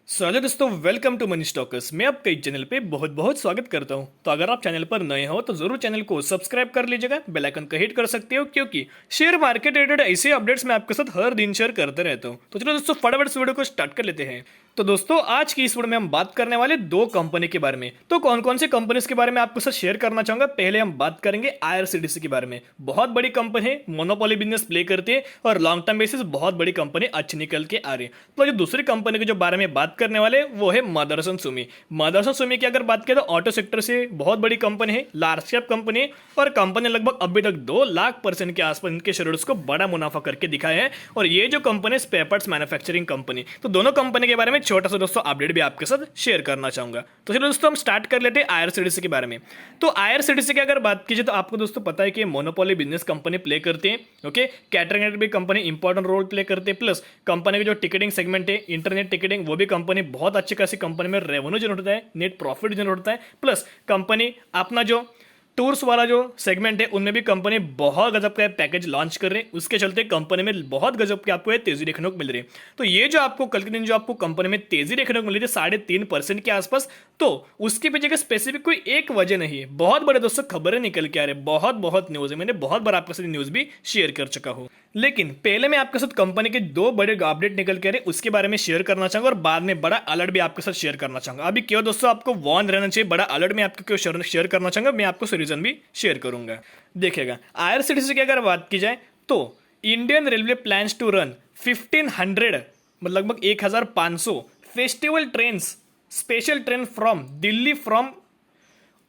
Hello दोस्तों, welcome to money stalkers. मैं आपका इस चैनल पे बहुत बहुत स्वागत करता हूं। तो अगर आप चैनल पर नए हो तो जरूर चैनल को सब्सक्राइब कर लीजिएगा, बेल आइकन को हिट कर सकते हो, क्योंकि शेयर मार्केट रिलेटेड ऐसे अपडेट्स मैं आपके साथ हर दिन शेयर करते रहता हूं। तो चलो दोस्तों, फटाफट इस वीडियो को स्टार्ट कर लेते हैं। तो दोस्तों, आज की इस वीडियो में हम बात करने वाले दो कंपनी के बारे में। तो कौन कौन सी कंपनीज के बारे में आपके साथ शेयर करना चाहूंगा। पहले हम बात करेंगे आईआरसीटीसी के बारे में। बहुत बड़ी कंपनी है, मोनोपोली बिजनेस प्ले करती है और लॉन्ग टर्म बेसिस बहुत बड़ी कंपनी अच्छी निकल के आ रही है। तो जो दूसरी कंपनी के जो बारे में बात करने वाले वो है मदरसन सुमी। मदरसन सुमी की अगर बात करें तो ऑटो सेक्टर से बहुत बड़ी कंपनी है, लार्ज कैप कंपनी है और कंपनी लगभग अभी तक 2 लाख% के आसपास इनके शेयर्स को बड़ा मुनाफा करके दिखाया है। और ये जो company spare parts manufacturing company, तो दोनों कंपनी के बारे में छोटा सा दोस्तों अपडेट भी आपके साथ शेयर करना चाहूंगा। तो चलो दोस्तों, हम स्टार्ट कर लेते हैं आईआरसीटीसी के बारे में। तो आईआरसीटीसी की अगर बात कीजिए तो आपको दोस्तों पता है कि मोनोपोली बिजनेस कंपनी प्ले करते हैं। ओके, कैटरिंग भी कंपनी इंपॉर्टेंट रोल प्ले करते हैं। प्लस कंपनी की जो टिकटिंग सेगमेंट है, इंटरनेट टिकटिंग, वो भी कंपनी बहुत अच्छी खासी कंपनी में रेवेन्यू जनरेट होता है, नेट प्रॉफिट जनरेट होता है। प्लस कंपनी अपना जो टूर्स वाला जो सेगमेंट है उनमें भी कंपनी बहुत गजब का पैकेज लॉन्च कर रही है। उसके चलते कंपनी में बहुत गजब की आपको तेजी देखने को मिल रही है। तो ये जो आपको कल के दिन जो आपको कंपनी में तेजी देखने को मिल रही है 3.5% के आसपास, तो उसके पीछे का स्पेसिफिक कोई एक वजह नहीं है। बहुत बड़े दोस्तों खबरें निकल के आ रहे, बहुत न्यूज है। मैंने बहुत बार आपके साथ न्यूज भी शेयर कर चुका हूं। लेकिन पहले मैं आपके साथ कंपनी के दो बड़े अपडेट निकल के आ रहे उसके बारे में शेयर करना चाहूंगा और बाद में बड़ा अलर्ट भी आपके साथ शेयर करना चाहूंगा। अभी क्यों दोस्तों आपको वॉर्न रहना चाहिए, बड़ा अलर्ट में आपको क्यों शेयर करना चाहूंगा, मैं आपको रीजन भी शेयर करूंगा। देखिएगा, आईआरसीटीसी की अगर बात की जाए तो Indian railway plans to run 1500 मतलब लगभग 1500 festival train, special train from Delhi from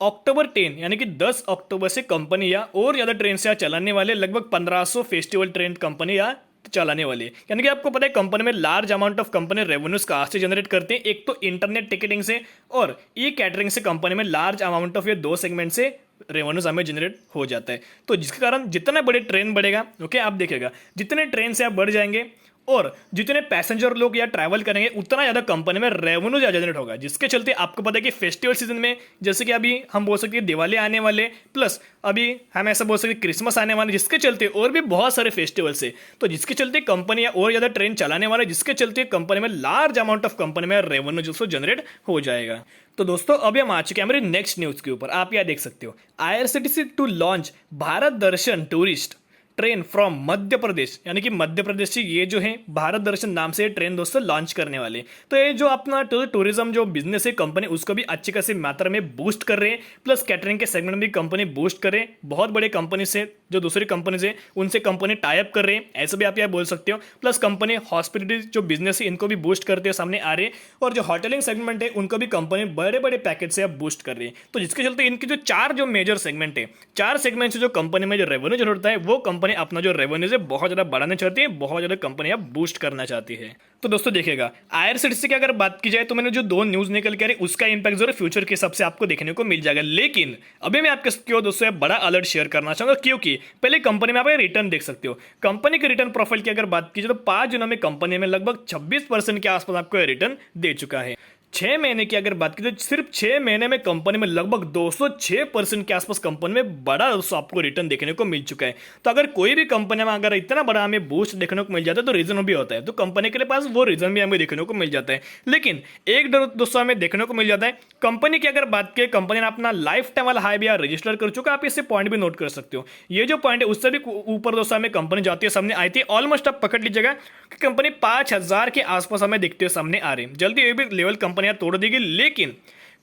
October 10 यानी कि 10 अक्टूबर से कंपनी या और ज्यादा ट्रेन से चलाने वाले लगभग 1500 फेस्टिवल ट्रेन कंपनी या चलाने वाली है। यानी कि आपको पता है कंपनी में large amount of company revenues कहां से जनरेट करते हैं। एक तो इंटरनेट टिकटिंग से और ई कैटरिंग से कंपनी में लार्ज अमाउंट ऑफ ये दो सेगमेंट से रेवेन्यूज हमें जनरेट हो जाता है। तो जिसके कारण जितना बड़े ट्रेन बढ़ेगा, ओके, आप देखिएगा जितने ट्रेन से आप बढ़ जाएंगे और जितने पैसेंजर लोग या ट्रैवल करेंगे उतना ज्यादा कंपनी में रेवेन्यू जनरेट होगा। जिसके चलते आपको पता है कि फेस्टिवल सीजन में जैसे कि अभी हम बोल सकते हैं दिवाली आने वाले, प्लस अभी हम ऐसा बोल सकते हैं क्रिसमस आने वाले, जिसके चलते और भी बहुत सारे फेस्टिवल्स है। तो जिसके चलते कंपनी और ज्यादा ट्रेन चलाने वाले, जिसके चलते कंपनी में लार्ज अमाउंट ऑफ कंपनी में रेवेन्यू जो जनरेट हो जाएगा। तो दोस्तों, अभी हम आ चुके हैं हमारी नेक्स्ट न्यूज के ऊपर। आप यहां देख सकते हो IRCTC to launch Bharat Darshan tourist train from Madhya Pradesh, यानी कि मध्य प्रदेश से ये जो है भारत दर्शन नाम से ट्रेन दोस्तों लॉन्च करने वाले। तो ये जो अपना टूरिज्म जो बिजनेस है कंपनी, उसको भी अच्छी खासी मात्रा में बूस्ट कर रहे हैं। प्लस कैटरिंग के सेगमेंट में भी कंपनी बूस्ट कर रहे हैं। बहुत बड़े कंपनी से जो दूसरी कंपनी से उनसे कंपनी टाई अप कर रहे हैं, ऐसे भी आप यह बोल सकते हो। प्लस कंपनी हॉस्पिटलिटी जो बिजनेस है इनको भी बूस्ट करते हुए सामने आ रहे हैं और जो होटलिंग सेगमेंट है उनको भी कंपनी बड़े बड़े पैकेज से अब बूस्ट कर रही है। तो जिसके चलते इनकी जो चार जो मेजर सेगमेंट है, चार सेगमेंट से जो कंपनी में जो रेवेन्यू जनरेट होता है वो कंपनी अपना जो रेवेन्यू है बहुत ज्यादा बढ़ाना चाहती है, बहुत ज्यादा कंपनी अब बूस्ट करना चाहती है। तो दोस्तों देखिएगा, आईआरसीटीसी की अगर बात की जाए तो मैंने जो दो न्यूज निकल के आ रही उसका इंपैक्ट जो है फ्यूचर के हिसाब से आपको देखने को मिल जाएगा। लेकिन अभी मैं आपके क्यों दोस्तों बड़ा अलर्ट शेयर करना चाहूंगा, क्योंकि पहले कंपनी में आप रिटर्न देख सकते हो। कंपनी के रिटर्न प्रोफाइल की अगर बात की जाए तो 5 दिनों में कंपनी में लगभग 26% के आसपास आपको रिटर्न दे चुका है। 6 महीने की अगर बात की तो सिर्फ 6 महीने में कंपनी में लगभग 206% के आसपास कंपनी में बड़ा आपको रिटर्न देखने को मिल चुका है। तो अगर कोई भी कंपनी में अगर इतना बड़ा हमें बूस्ट देखने को मिल जाता है तो रीजन भी होता है, तो कंपनी के पास वो रीजन भी हमें देखने को मिल जाता है। लेकिन एक दोस्तों हमें देखने को मिल जाता है, कंपनी की अगर बात करें कंपनी ने अपना लाइफ टाइम वाला हाई भी रजिस्टर कर चुका है। आप इससे पॉइंट भी नोट कर सकते हो। ये जो पॉइंट है उससे भी ऊपर दोस्तों हमें कंपनी जाती है सामने आई थी। ऑलमोस्ट आप पकड़ लीजिएगा कि कंपनी 5000 के आसपास हमें दिखते हुए सामने आ रही है। जल्दी ये भी लेवल कंपनियां तोड़ देगी। लेकिन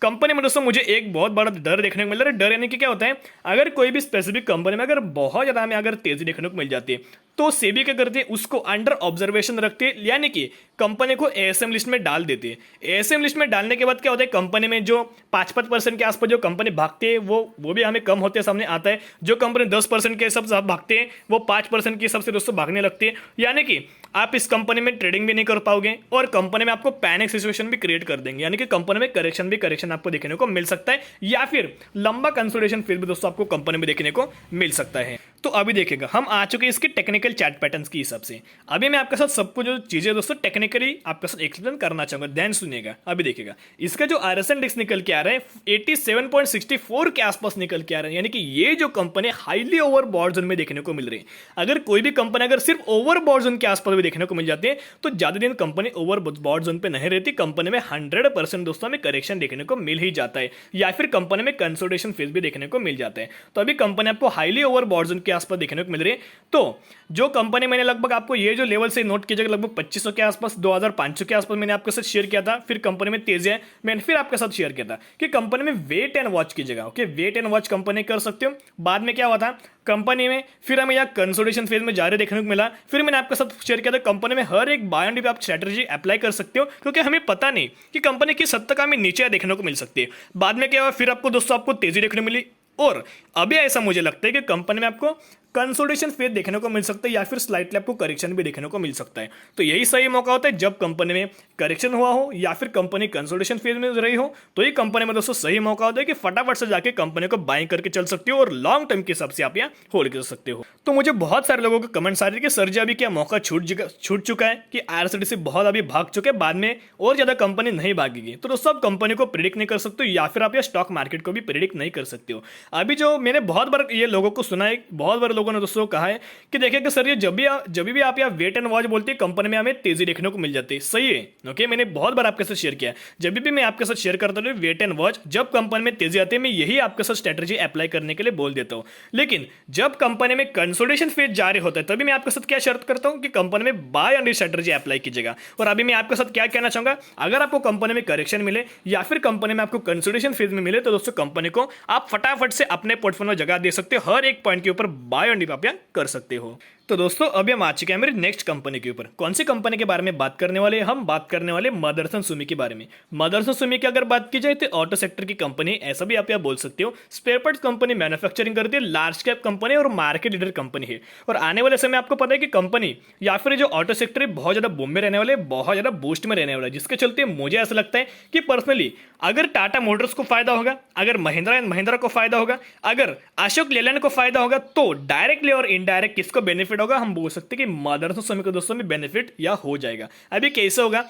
कंपनी में दोस्तों मुझे एक बहुत बड़ा डर देखने को मिल रहा है। डर यानी कि क्या होता है, अगर कोई भी स्पेसिफिक कंपनी में अगर बहुत ज्यादा हमें अगर तेजी देखने को मिल जाती है तो सेबी क्या करती है, उसको अंडर ऑब्जर्वेशन रखती है, यानी कि कंपनी को एएसएम लिस्ट में डाल देती है। एएसएम लिस्ट में डालने के बाद क्या होता है, कंपनी में जो 5% के आसपास जो कंपनी भागती है वो भी हमें कम होते सामने आता है। जो कंपनी 10% के हिसाब से भागते हैं वो 5% के हिसाब से दोस्तों भागने लगती है। यानी कि आप इस कंपनी में ट्रेडिंग भी नहीं कर पाओगे और कंपनी में आपको पैनिक सिचुएशन भी क्रिएट कर देंगे। यानी कि कंपनी में करेक्शन आपको देखने को मिल सकता है या फिर लंबा कंसोलिडेशन फिर भी दोस्तों आपको कंपनी में देखने को मिल सकता है। तो अभी देखिएगा हम आ चुके हैं इसके टेक्निकल चार्ट पैटर्न्स के हिसाब से। अभी मैं आपके साथ सबको जो चीजें दोस्तों टेक्निकली आपके साथ एक्सप्लेन करना चाहूंगा, ध्यान सुनिएगा। अभी देखिएगा इसका जो RSI इंडेक्स निकल के आ रहा है 87.64 के आसपास निकल के आ रहा है, यानी कि ये जो कंपनी हाईली ओवरबॉट जोन में देखने को मिल रही है। अगर कोई भी कंपनी अगर सिर्फ ओवरबॉट जोन के आसपास भी देखने को मिल जाती है तो ज्यादा दिन कंपनी ओवरबॉट जोन पे नहीं रहती, कंपनी में 100% दोस्तों में करेक्शन देखने को मिल ही जाता है, या फिर कंपनी में कंसोलिडेशन फेज भी देखने को मिल जाता है। तो अभी कंपनी आपको हाईली ओवरबॉट जोन के आसपास देखने को मिल रही है। तो जो कंपनी मैंने लगभग आपको ये जो लेवल से नोट कीजिएगा, लगभग 2500 के आसपास, 2500 के आसपास मैंने आपके साथ शेयर किया था। फिर कंपनी में तेजी है, मैंने फिर आपके साथ शेयर किया था कि कंपनी में वेट एंड वॉच कीजिएगा। Okay, wait and watch company कर सकते हो। बाद में क्या हुआ था कंपनी में, फिर हमें यहाँ कंसोलिडेशन फेज में जारी देखने को मिला। फिर मैंने आपके साथ शेयर किया था कंपनी में हर एक बाय एंड डिप आप स्ट्रेटजी अप्लाई कर सकते हो, क्योंकि हमें पता नहीं कि कंपनी किस हद तक हमें नीचे देखने को मिल सकती है। बाद में क्या हुआ, फिर आपको दोस्तों आपको तेजी देखने को मिली, और अभी ऐसा मुझे लगता है कि कंपनी में आपको कंसोलिडेशन फेज देखने को मिल सकता है, या फिर स्लाइटली आपको करेक्शन भी देखने को मिल सकता है। तो यही सही मौका होता है जब कंपनी में करेक्शन हुआ हो या फिर कंपनी कंसोलिडेशन फेज में रही हो, तो ये कंपनी में दोस्तों सही मौका होता है कि फटाफट से जाके कंपनी को बाइंग करके चल सकते हो और लॉन्ग टर्म के हिसाब से आप यहाँ होल्ड कर सकते हो। तो मुझे बहुत सारे लोगों के कमेंट्स आ रहे हैं कि सर जी अभी क्या मौका छूट चुका है कि IRCTC बहुत अभी भाग चुके हैं, बाद में और ज्यादा कंपनी नहीं भागेगी। तो दोस्तों आप कंपनी को प्रिडिक्ट नहीं कर सकते हो, या फिर आप या स्टॉक मार्केट को भी प्रिडिक्ट नहीं कर सकते हो। अभी जो मैंने बहुत बार ये लोगों को सुना है, बहुत बार लोगों ने दोस्तों कहा है कि देखिए कि सर ये जब भी आप यहाँ वेट एंड वॉच बोलते हैं कंपनी में हमें तेजी देखने को मिल जाती है। सही है, ओके, मैंने बहुत बार आपके साथ शेयर किया। जब भी मैं आपके साथ शेयर करता हूँ वेट एंड वॉच, जब कंपनी में तेजी आती है मैं यही आपके साथ स्ट्रेटजी अप्लाई करने के लिए बोल देता हूँ। लेकिन जब कंपनी में कंसोलिडेशन फेज जारी होता है तभी मैं आपके साथ क्या शर्त करता हूँ कि कंपनी में बाय एंड स्ट्रेटजी अप्लाई कीजिएगा। और अभी मैं आपके साथ क्या कहना चाहूंगा, अगर आपको कंपनी में करेक्शन मिले या फिर कंपनी में आपको कंसोलिडेशन फेज में मिले तो दोस्तों कंपनी को आप फटाफट से अपने पोर्टफोलियो में जगह दे सकते हो, हर एक पॉइंट के ऊपर बाय एंड डिप आप कर सकते हो। तो दोस्तों अभी हम आ चुके हैं मेरी नेक्स्ट कंपनी के ऊपर। कौन सी कंपनी के बारे में बात करने वाले हैं, हम बात करने वाले मदरसन सुमी के बारे में। मदरसन सुमी की अगर बात की जाए तो ऑटो सेक्टर की कंपनी, ऐसा भी आप यहाँ बोल सकते हो। स्पेयर पार्ट्स कंपनी मैन्युफैक्चरिंग करती है, लार्ज कैप कंपनी और मार्केट लीडर कंपनी है। और आने वाले समय आपको पता है कि कंपनी या फिर जो ऑटो सेक्टर है बहुत ज्यादा बूम में रहने वाले, बहुत ज्यादा बूस्ट में रहने वाला है, जिसके चलते मुझे ऐसा लगता है कि पर्सनली अगर टाटा मोटर्स को फायदा होगा, अगर महिंद्रा एंड महिंद्रा को फायदा होगा, अगर अशोक लेलैंड को फायदा होगा, तो डायरेक्टली और इनडायरेक्ट किसको बेनिफिट होगा, हम बोल सकते हैं कि मदरसन सुमी को दोस्तों में बेनिफिट या हो जाएगा। अभी कैसे होगा,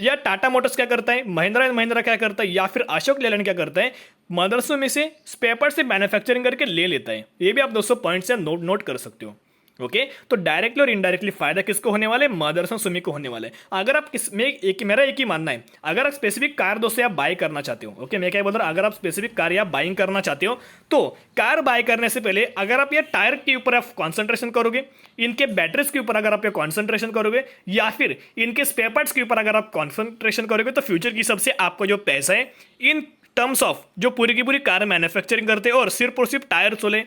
या टाटा मोटर्स क्या करता है, महिंद्रा एंड महिंद्रा क्या करता है, या फिर अशोक लेलैंड क्या करता है, मदरसन में से स्पेयर पार्ट से मैन्युफैक्चरिंग करके ले लेता है। ये भी आप दोस्तों पॉइंट से नोट कर सकते हो। ओके, तो डायरेक्टली और इनडायरेक्टली फायदा किसको होने वाले, मदरसन सुमी को होने वाले। अगर आप मेरा एक ही मानना है, अगर आप स्पेसिफिक कार दोस्तों आप बाय करना चाहते हो, ओके मैं क्या बोल रहा हूं, अगर आप स्पेसिफिक कार या बाइंग करना चाहते हो तो कार बाय करने से पहले अगर आप ये टायर के ऊपर आप कॉन्सेंट्रेशन करोगे, इनके बैटरीज के ऊपर अगर आप कॉन्सेंट्रेशन करोगे, या फिर इनके स्पेयर पार्ट्स के ऊपर अगर आप कॉन्सेंट्रेशन करोगे, तो फ्यूचर की सबसे आपको जो पैसा है इन टर्म्स ऑफ जो पूरी की पूरी कार मैन्युफैक्चरिंग करते हैं और सिर्फ टायर्स हो गए,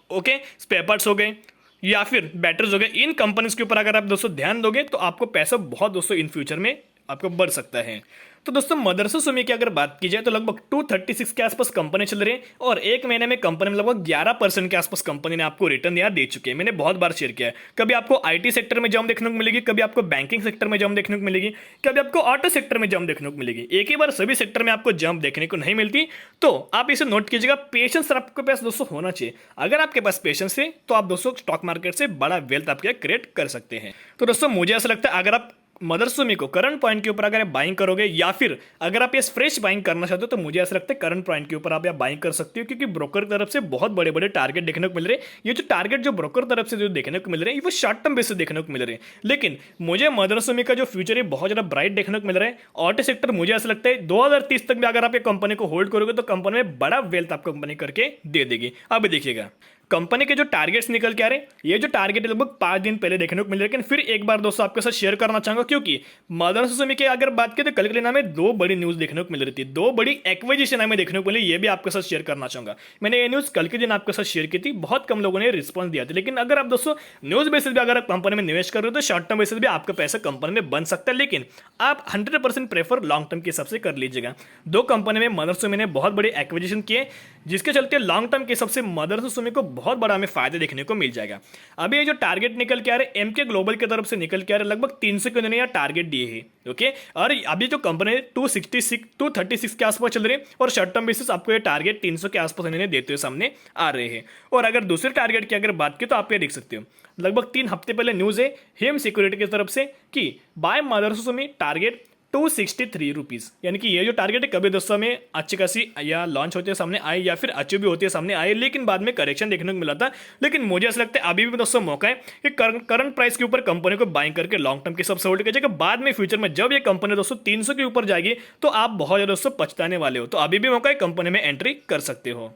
ओके स्पेयर पार्ट्स हो गए या फिर बैटरीज हो गए, इन कंपनीज के ऊपर अगर आप दोस्तों ध्यान दोगे तो आपको पैसा बहुत दोस्तों इन फ्यूचर में आपको बढ़ सकता है। तो दोस्तों मदरसन सुमी की अगर बात की जाए तो लगभग 236 के आसपास कंपनी चल रही है, और एक महीने में कंपनी में लगभग 11% के आसपास कंपनी ने आपको रिटर्न यहाँ दे चुके हैं। मैंने बहुत बार शेयर किया है, कभी आपको आईटी सेक्टर में जंप देखने को मिलेगी, कभी आपको बैंकिंग सेक्टर में जंप देखने को मिलेगी, कभी आपको ऑटो सेक्टर में जंप देखने को मिलेगी। एक ही बार सभी सेक्टर में आपको जंप देखने को नहीं मिलती, तो आप इसे नोट कीजिएगा। पेशेंस आपके पास दोस्तों होना चाहिए। अगर आपके पास पेशेंस है तो आप दोस्तों स्टॉक मार्केट से बड़ा वेल्थ आपके क्रिएट कर सकते हैं। तो दोस्तों मुझे ऐसा लगता है अगर आप मदरसन सुमी को करंट पॉइंट के ऊपर अगर आप बाइंग करोगे, या फिर अगर आप ये फ्रेश बाइंग करना चाहते हो, तो मुझे ऐसा लगता है करंट पॉइंट के ऊपर आप बाइंग कर सकते हो, क्योंकि ब्रोकर की तरफ से बहुत बड़े बड़े टारगेट देखने को मिल रहे हैं। ये जो टारगेट जो ब्रोकर तरफ से जो देखने को मिल रहे हैं वो शॉर्ट टर्म बेसिस देखने को मिल रहे हैं, लेकिन मुझे मदरसन सुमी का जो फ्यूचर है बहुत ज्यादा ब्राइट देखने को मिल रहा है। ऑटो सेक्टर मुझे ऐसा लगता है 2030 तक भी अगर आप ये कंपनी को होल्ड करोगे तो कंपनी में बड़ा वेल्थ आपको कंपनी करके दे देगी। अब देखिएगा कंपनी के जो टारगेट्स निकल के आ रहे हैं, ये जो टारगेट लगभग 5 दिन पहले देखने को मिले, लेकिन फिर एक बार दोस्तों आपके साथ शेयर करना चाहूंगा, क्योंकि मदरसन सुमी की अगर बात करें तो कल के दिन हमें 2 बड़ी न्यूज देखने को मिल रही थी, 2 बड़ी एक्विजिशन हमें देखने को मिली। ये भी आपके साथ शेयर करना चाहूंगा। मैंने ये न्यूज कल के दिन आपके साथ शेयर की थी, बहुत कम लोगों ने रिस्पॉन्स दिया था, लेकिन अगर आप दोस्तों न्यूज बेसिस भी अगर आप कंपनी में निवेश कर रहे हो तो शॉर्ट टर्म बेसिस भी आपका पैसा कंपनी में बन सकता है, लेकिन आप 100% प्रेफर लॉन्ग टर्म के हिसाब से कर लीजिएगा। 2 कंपनी में मदरसन सुमी ने बहुत बड़ी एक्विजिशन किए, जिसके चलते लॉन्ग टर्म के हिसाब से मदरसन सुमी को बहुत बड़ा हमें फायदा देखने को मिल जाएगा। अभी ये जो टारगेट निकल के आ रहे एमके ग्लोबल की तरफ से निकल के आ रहे लगभग 300 के उन्होंने यहाँ टारगेट दिए हैं। ओके, और अभी जो कंपनी 236 के आसपास चल रही है और शॉर्ट टर्म बेसिस आपको ये टारगेट 300 के आसपास इन्होंने देते हुए सामने आ रहे हैं। और अगर दूसरे टारगेट की अगर बात की तो आप ये देख सकते हो, लगभग 3 हफ्ते पहले न्यूज़ है हेम सिक्योरिटी की तरफ से कि बाय मदरसों में टारगेट 263 रुपीज़, यानी कि ये जो टारगेट है कभी दोस्तों में अच्छी खासी या लॉन्च होते सामने आए या फिर अच्छी भी होती है सामने आए, लेकिन बाद में करेक्शन देखने को मिला था। लेकिन मुझे ऐसा लगता है अभी भी दोस्तों मौका है कि करंट प्राइस के ऊपर कंपनी को बाइंग करके लॉन्ग टर्म के सब होल्ड कीजिएगा। बाद में फ्यूचर में जब ये कंपनी दोस्तों 300 के ऊपर जाएगी तो आप बहुत ज़्यादा दोस्तों पछताने वाले हो। तो अभी भी मौका है, कंपनी में एंट्री कर सकते हो।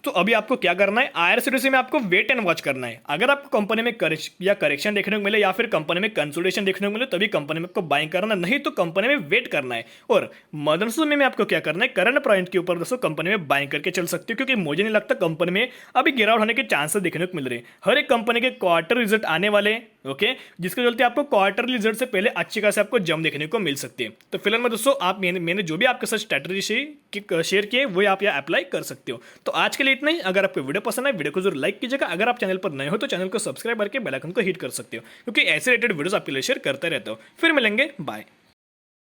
तो अभी आपको क्या करना है, आईआरसीटीसी में आपको वेट एंड वॉच करना है। अगर आपको कंपनी में करेक्शन देखने को मिले या फिर कंपनी में कंसोलिडेशन देखने को मिले तभी कंपनी में आपको बाइंग करना, नहीं तो कंपनी में वेट करना है। और मदरसों में आपको क्या करना है, करंट पॉइंट के ऊपर दोस्तों कंपनी में बाइंग करके चल सकते हो, क्योंकि मुझे नहीं लगता कंपनी में अभी गिरावट होने के चांसेस देखने को मिल रहे हैं। हर एक कंपनी के क्वार्टर रिजल्ट आने वाले हैं, ओके, जिसके चलते आपको क्वार्टर रिजल्ट से पहले अच्छी खासी आपको जम देखने को मिल सकती है। तो फिलहाल में दोस्तों आप मैंने जो भी आपके साथ स्ट्रैटेजी शेयर किए वो आप यहाँ अप्लाई कर सकते हो। तो आज के लिए इतना ही। अगर आपको वीडियो पसंद है वीडियो को जरूर लाइक कीजिएगा। अगर आप चैनल पर नए हो तो चैनल को सब्सक्राइब करके बेल आइकन को हिट कर सकते हो, क्योंकि ऐसे रिलेटेड वीडियोस आपके लिए शेयर करते रहता हूं। फिर मिलेंगे, बाय।